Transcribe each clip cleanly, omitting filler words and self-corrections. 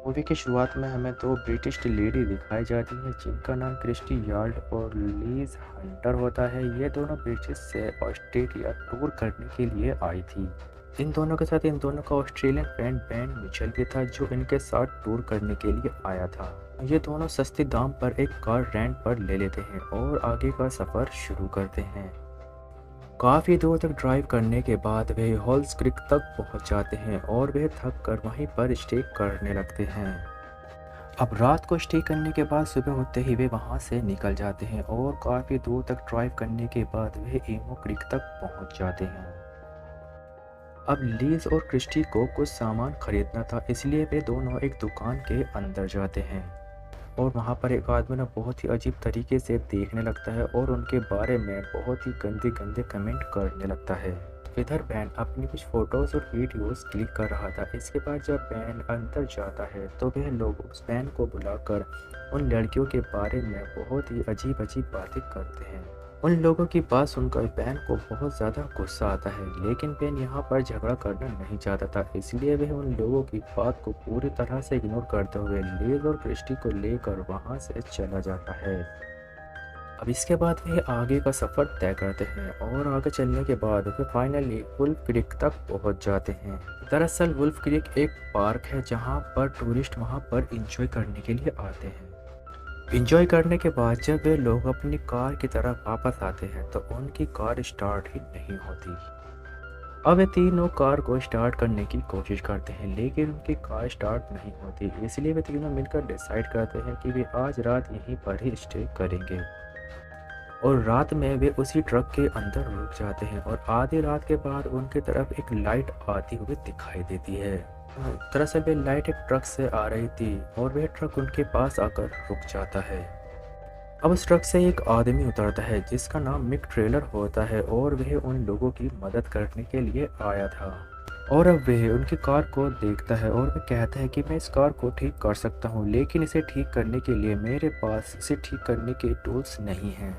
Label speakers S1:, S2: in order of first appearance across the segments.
S1: Movie की शुरुआत में हमें दो ब्रिटिश लेडी दिखाई जाती हैं जिनका नाम क्रिस्टी यार्ड और लीज हंटर होता है। ये दोनों ब्रिटिश से ऑस्ट्रेलिया टूर करने के लिए आई थी। इन दोनों के साथ इन दोनों का ऑस्ट्रेलियन फ्रेंड बेन मिचेल भी था जो इनके साथ टूर करने के लिए आया था। ये दोनों सस्ते दाम पर एक कार रेंट पर ले लेते हैं और आगे का सफ़र शुरू करते हैं। काफ़ी दूर तक ड्राइव करने के बाद वे हॉल्स क्रिक तक पहुंच जाते हैं और वे थक कर वहीं पर स्टे करने लगते हैं। अब रात को स्टे करने के बाद सुबह होते ही वे वहां से निकल जाते हैं और काफ़ी दूर तक ड्राइव करने के बाद वे एमो क्रिक तक पहुंच जाते हैं। अब लीज और क्रिस्टी को कुछ सामान खरीदना था, इसलिए वे दोनों एक दुकान के अंदर जाते हैं और वहाँ पर एक आदमी ना बहुत ही अजीब तरीके से देखने लगता है और उनके बारे में बहुत ही गंदे गंदे कमेंट करने लगता है। इधर बैन अपनी कुछ फोटोज़ और वीडियोस क्लिक कर रहा था। इसके बाद जब बैन अंदर जाता है तो वह लोग उस बैन को बुलाकर उन लड़कियों के बारे में बहुत ही अजीब अजीब बातें करते हैं। उन लोगों की बात सुनकर बैन को बहुत ज़्यादा गुस्सा आता है, लेकिन बैन यहाँ पर झगड़ा करना नहीं चाहता था, इसलिए वह उन लोगों की बात को पूरी तरह से इग्नोर करते हुए लीज और क्रिस्टी को लेकर वहाँ से चला जाता है। अब इसके बाद वे आगे का सफ़र तय करते हैं और आगे चलने के बाद वे फाइनली वुल्फ क्रीक तक पहुंच जाते हैं। दरअसल वुल्फ क्रीक एक पार्क है जहां पर टूरिस्ट वहां पर एंजॉय करने के लिए आते हैं। एंजॉय करने के बाद जब वे लोग अपनी कार की तरफ वापस आते हैं तो उनकी कार स्टार्ट ही नहीं होती। अब वे तीनों कार को स्टार्ट करने की कोशिश करते हैं लेकिन उनकी कार स्टार्ट नहीं होती, इसलिए वे तीनों मिलकर डिसाइड करते हैं कि वे आज रात यहीं पर ही स्टे करेंगे और रात में वे उसी ट्रक के अंदर रुक जाते हैं और आधी रात के बाद उनकी तरफ एक लाइट आती हुई दिखाई देती है। दरअसल वे लाइट एक ट्रक से आ रही थी और वह ट्रक उनके पास आकर रुक जाता है। अब उस ट्रक से एक आदमी उतरता है जिसका नाम मिक ट्रेलर होता है और वह उन लोगों की मदद करने के लिए आया था। और अब वह उनकी कार को देखता है और वह कहता है कि मैं इस कार को ठीक कर सकता हूँ, लेकिन इसे ठीक करने के लिए मेरे पास इसे ठीक करने के टूल्स नहीं हैं।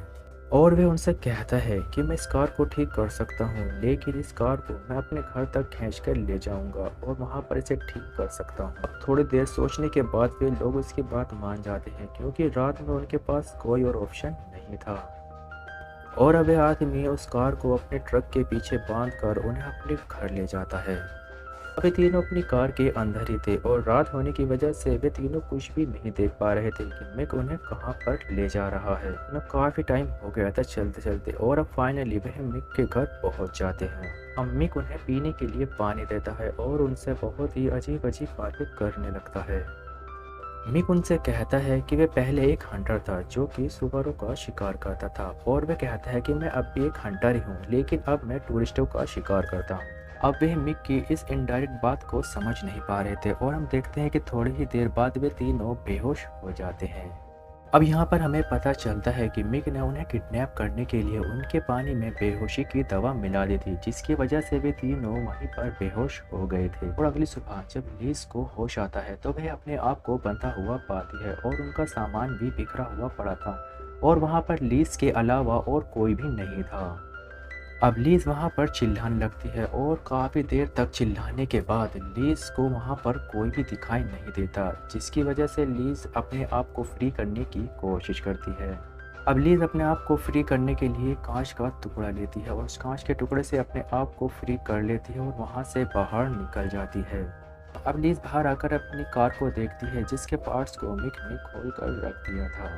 S1: और वह उनसे कहता है कि मैं इस कार को ठीक कर सकता हूँ, लेकिन इस कार को मैं अपने घर तक खींच कर ले जाऊँगा और वहाँ पर इसे ठीक कर सकता हूँ। अब थोड़ी देर सोचने के बाद वे लोग उसकी बात मान जाते हैं क्योंकि रात में उनके पास कोई और ऑप्शन नहीं था। और अब वह आदमी उस कार को अपने ट्रक के पीछे बांध कर उन्हें अपने घर ले जाता है। अभी तीनों अपनी कार के अंदर ही थे और रात होने की वजह से वे तीनों कुछ भी नहीं देख पा रहे थे कि मिक उन्हें कहाँ पर ले जा रहा है। उन्हें काफ़ी टाइम हो गया था चलते चलते और अब फाइनली वह मिक के घर पहुँच जाते हैं। अब मिक उन्हें पीने के लिए पानी देता है और उनसे बहुत ही अजीब अजीब बातें करने लगता है। मिक उनसे कहता है कि वह पहले एक हंटर था जो कि सुअरों का शिकार करता था और वह कहता है कि मैं अब भी एक हंटर ही हूँ, लेकिन अब मैं टूरिस्टों का शिकार करता हूँ। अब वे मिक की इस इनडायरेक्ट बात को समझ नहीं पा रहे थे और हम देखते हैं कि थोड़ी ही देर बाद वे तीनों बेहोश हो जाते हैं। अब यहाँ पर हमें पता चलता है कि मिक ने उन्हें किडनैप करने के लिए उनके पानी में बेहोशी की दवा मिला दी थी, जिसकी वजह से वे तीनों वहीं पर बेहोश हो गए थे। और अगली सुबह जब लीज को होश आता है तो वह अपने आप को बंधा हुआ पाती है और उनका सामान भी बिखरा हुआ पड़ा था और वहाँ पर लीज के अलावा और कोई भी नहीं था। अब लीज वहाँ पर चिल्लाने लगती है और काफ़ी देर तक चिल्लाने के बाद लीज को वहाँ पर कोई भी दिखाई नहीं देता, जिसकी वजह से लीज अपने आप को फ्री करने की कोशिश करती है। अब लीज अपने आप को फ्री करने के लिए कांच का टुकड़ा लेती है और उस कांच के टुकड़े से अपने आप को फ्री कर लेती है और वहाँ से बाहर निकल जाती है। अब लीज बाहर आकर अपनी कार को देखती है जिसके पार्ट्स को मिक ने खोल कर रख दिया था।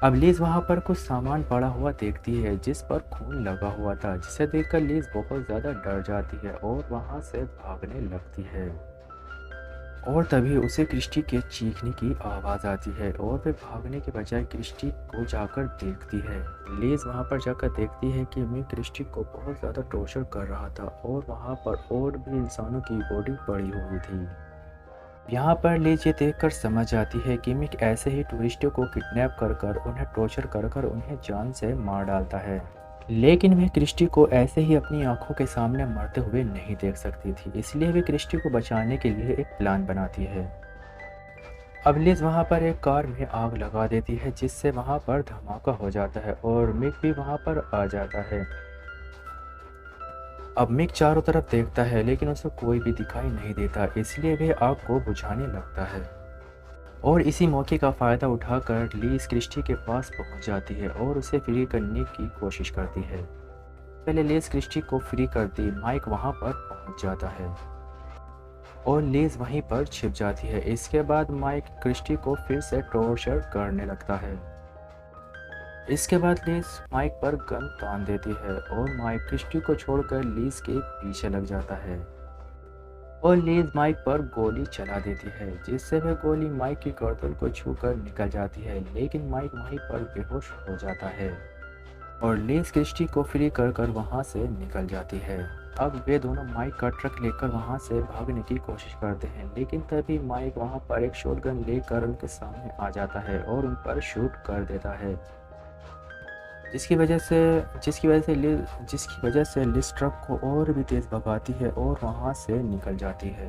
S1: अब लीज वहाँ पर कुछ सामान पड़ा हुआ देखती है जिस पर खून लगा हुआ था, जिसे देखकर लीज बहुत ज़्यादा डर जाती है और वहाँ से भागने लगती है। और तभी उसे क्रिस्टी के चीखने की आवाज़ आती है और वे भागने के बजाय क्रिस्टी को जाकर देखती है। लीज वहाँ पर जाकर देखती है कि मैं क्रिस्टी को बहुत ज़्यादा टॉर्चर कर रहा था और वहाँ पर और भी इंसानों की बॉडी पड़ी हुई थी। यहाँ पर लीज ये देखकर समझ आती है कि मिक ऐसे ही टूरिस्टों को किडनैप कर कर उन्हें टॉर्चर कर कर उन्हें जान से मार डालता है, लेकिन वह क्रिस्टी को ऐसे ही अपनी आंखों के सामने मरते हुए नहीं देख सकती थी, इसलिए वे क्रिस्टी को बचाने के लिए एक प्लान बनाती है। अब लीज वहाँ पर एक कार में आग लगा देती है जिससे वहाँ पर धमाका हो जाता है और मिक भी वहाँ पर आ जाता है। अब मिक चारों तरफ देखता है लेकिन उसे कोई भी दिखाई नहीं देता, इसलिए वह आग को बुझाने लगता है। और इसी मौके का फ़ायदा उठाकर लीज क्रिस्टी के पास पहुंच जाती है और उसे फ्री करने की कोशिश करती है। पहले लीज क्रिस्टी को फ्री करती माइक वहां पर पहुंच जाता है और लीज वहीं पर छिप जाती है। इसके बाद माइक क्रिस्टी को फिर से टॉर्चर करने लगता है। इसके बाद लीज माइक पर गन तान देती है और माइक क्रिस्टी को छोड़कर लीज के पीछे लग जाता है और लीज माइक पर गोली चला देती है, जिससे वह गोली माइक की गर्दन को छूकर निकल जाती है, लेकिन माइक वहीं पर बेहोश हो जाता है और लीज क्रिस्टी को फ्री कर कर वहाँ से निकल जाती है। अब वे दोनों माइक का ट्रक लेकर वहाँ से भागने की कोशिश करते हैं, लेकिन तभी माइक वहाँ पर एक शॉटगन लेकर उनके सामने आ जाता है और उन पर शूट कर देता है, जिसकी वजह से लिज ट्रक को और भी तेज भगाती है और वहां से निकल जाती है।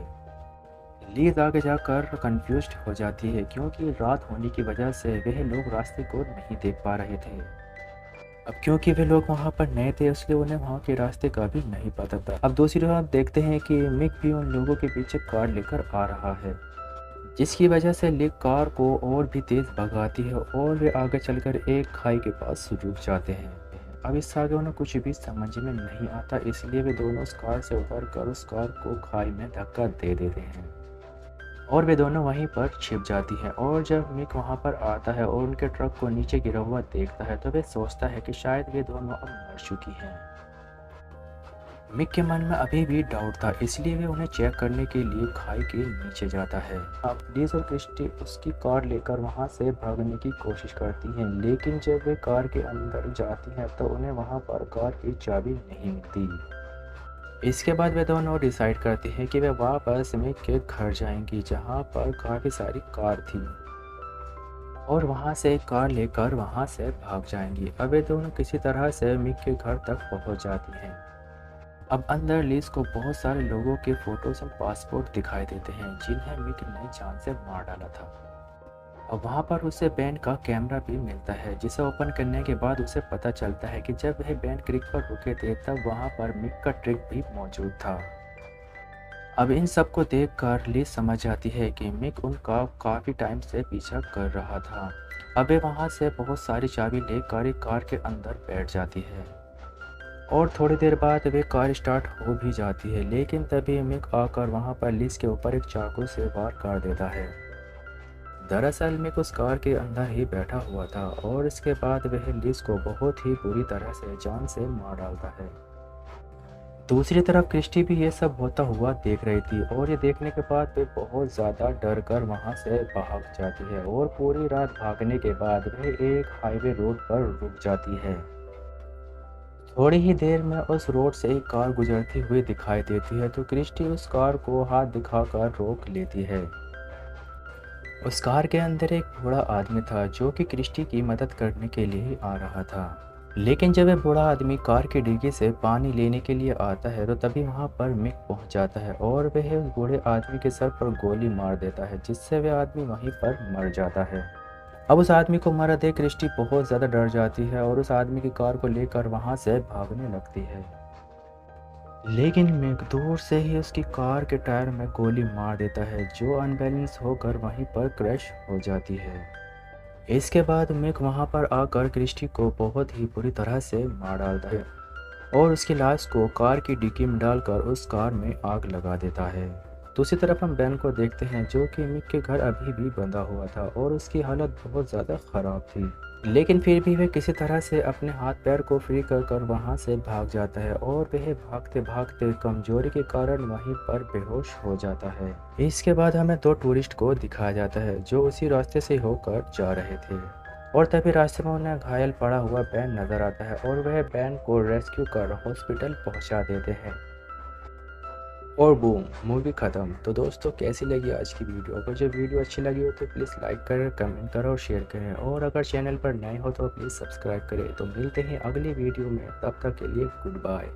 S1: लीज आगे जाकर कंफ्यूज्ड हो जाती है क्योंकि रात होने की वजह से वह लोग रास्ते को नहीं देख पा रहे थे। अब क्योंकि वे लोग वहां पर नए थे इसलिए उन्हें वहां के रास्ते का भी नहीं पता था। अब दूसरी तरफ देखते हैं कि मिक भी उन लोगों के पीछे कार लेकर आ रहा है, जिसकी वजह से लिग कार को और भी तेज भगाती है और वे आगे चलकर एक खाई के पास रुक जाते हैं। अब इससे आगे उन्हें कुछ भी समझ में नहीं आता, इसलिए वे दोनों उस कार से उतर कर उस कार को खाई में धक्का दे देते हैं और वे दोनों वहीं पर छिप जाती हैं। और जब मिक वहां पर आता है और उनके ट्रक को नीचे गिरा हुआ देखता है तो वे सोचता है कि शायद वे दोनों अब मर चुकी हैं। मिक के मन में अभी भी डाउट था, इसलिए वे उन्हें चेक करने के लिए खाई के नीचे जाता है। अब लीज और क्रिस्टी उसकी कार लेकर वहां से भागने की कोशिश करती हैं, लेकिन जब वे कार के अंदर जाती हैं तो उन्हें वहां पर कार की चाबी नहीं मिलती। इसके बाद वे दोनों डिसाइड करते हैं कि वे वापस मिक के घर जाएंगी, जहाँ पर काफ़ी सारी कार थी, और वहां से एक कार लेकर वहां से भाग जाएंगी। अब वे दोनों किसी तरह से मिक के घर तक पहुंच जाती हैं। अब अंदर लीज को बहुत सारे लोगों के फोटोज और पासपोर्ट दिखाई देते हैं जिन्हें मिक ने जान से मार डाला था। अब वहां पर उसे बैंड का कैमरा भी मिलता है, जिसे ओपन करने के बाद उसे पता चलता है कि जब वह बैंड क्रिक पर रुके थे तब वहां पर मिक का ट्रिक भी मौजूद था। अब इन सब को देख कर लीज समझ जाती है कि मिक उनका काफ़ी टाइम से पीछा कर रहा था। अब वे वहाँ से बहुत सारी चाबी लेकर एक कार के अंदर बैठ जाती है और थोड़ी देर बाद वे कार स्टार्ट हो भी जाती है, लेकिन तभी मिक आकर वहाँ पर लीज के ऊपर एक चाकू से वार कर देता है। दरअसल मिक उस कार के अंदर ही बैठा हुआ था और इसके बाद वह लीज को बहुत ही बुरी तरह से जान से मार डालता है। दूसरी तरफ क्रिस्टी भी ये सब होता हुआ देख रही थी और ये देखने के बाद वे बहुत ज़्यादा डर कर वहाँ से भाग जाती है और पूरी रात भागने के बाद वह एक हाईवे रोड पर रुक जाती है। थोड़ी ही देर में उस रोड से एक कार गुजरती हुई दिखाई देती है तो क्रिस्टी उस कार को हाथ दिखाकर रोक लेती है। उस कार के अंदर एक बूढ़ा आदमी था जो कि क्रिस्टी की मदद करने के लिए आ रहा था, लेकिन जब वह बूढ़ा आदमी कार की डिग्गी से पानी लेने के लिए आता है तो तभी वहां पर मिक पहुंच जाता है और वह उस बूढ़े आदमी के सर पर गोली मार देता है, जिससे वह आदमी वहीं पर मर जाता है। अब उस आदमी को मरा देख क्रिस्टी बहुत ज़्यादा डर जाती है और उस आदमी की कार को लेकर वहां से भागने लगती है, लेकिन मिक दूर से ही उसकी कार के टायर में गोली मार देता है जो अनबैलेंस होकर वहीं पर क्रैश हो जाती है। इसके बाद मिक वहां पर आकर क्रिस्टी को बहुत ही बुरी तरह से मार डालता है और उसकी लाश को कार की डिक्की में डालकर उस कार में आग लगा देता है। दूसरी तरफ हम बैन को देखते हैं जो कि मिक के घर अभी भी बंधा हुआ था और उसकी हालत बहुत ज़्यादा ख़राब थी, लेकिन फिर भी वह किसी तरह से अपने हाथ पैर को फ्री कर कर वहाँ से भाग जाता है और वह भागते भागते कमजोरी के कारण वहीं पर बेहोश हो जाता है। इसके बाद हमें दो टूरिस्ट को दिखाया जाता है जो उसी रास्ते से होकर जा रहे थे और तभी रास्ते में उन्हें घायल पड़ा हुआ बैन नजर आता है और वह बैन को रेस्क्यू कर हॉस्पिटल पहुंचा देते हैं और बूम, मूवी ख़त्म। तो दोस्तों कैसी लगी आज की वीडियो? अगर जो वीडियो अच्छी लगी हो तो प्लीज़ लाइक करें, कमेंट करें और शेयर करें, और अगर चैनल पर नए हो तो प्लीज़ सब्सक्राइब करें। तो मिलते हैं अगली वीडियो में, तब तक के लिए गुड बाय।